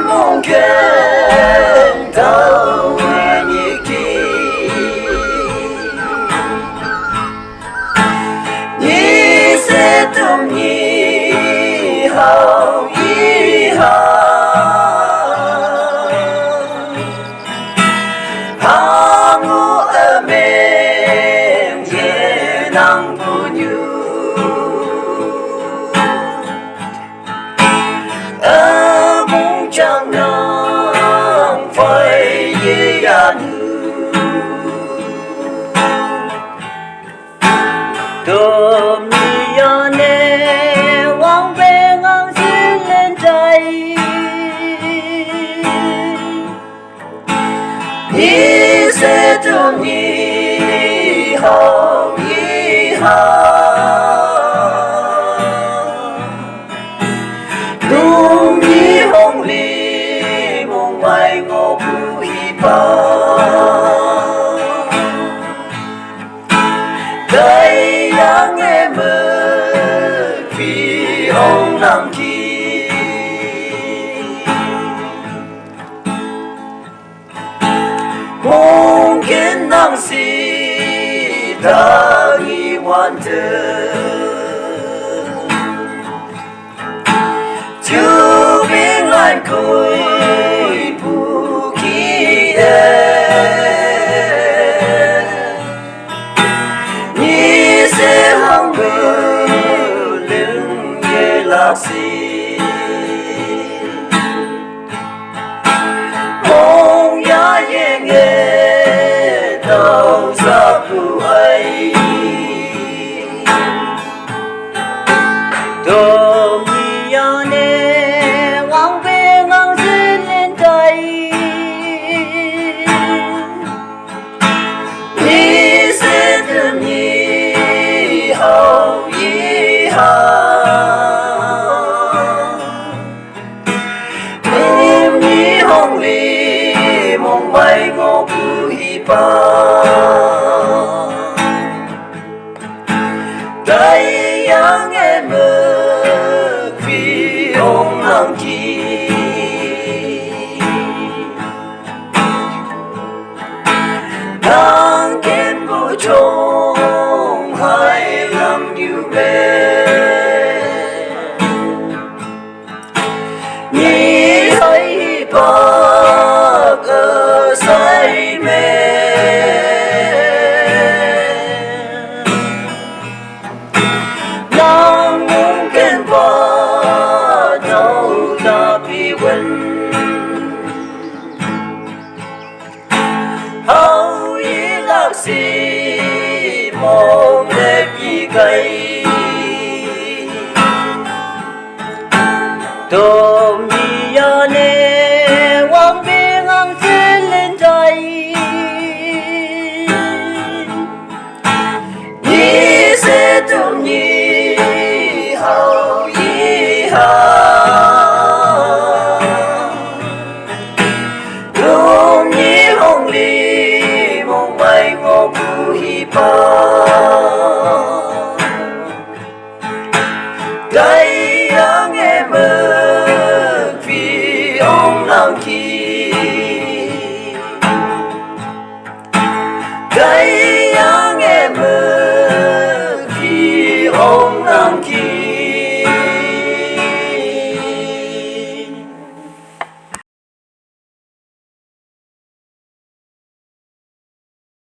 Mongken tao nhị kỳ nhị sẽ tum nhị hao nhị hao hangu ở bên kia nắng bu nhu ở mong chẳng nắng phải ye an tôm nhị ane wang bên ngang xin lên trời nhị sẽ tum nhị hao nhị hao đúng nhị hồng ly mong mai ngô bu hi ba đây yang em vì ông nắng kỳ mong kiến nắng si ta nghi hoàn tử chú biết lại cùi bù kỳ nhị sẽ hăng bờ lưng ye lạc si mong ya ye nghe đâu ra bù ấy tôm nhị ane wang bên ngang xin lên trời nhị sẽ tum nhị hao nhị hao tim nhị hồng ly mong mai ngô bu hi ba đây yang em vì ông nắng kỳ đang kiến vô trong hai lòng như bên nhị thấy bác ở say mê nang mungkin ba đâu ta bị quên hao y lạc si mong đẹp y cây tôm nhị ane wang bên ngang xin lên trời nhị sẽ tum nhị hao nhị hao đúng nhị hồng ly mong mai ngô bu hi ba đây yang em vì ông nắng kỳ đây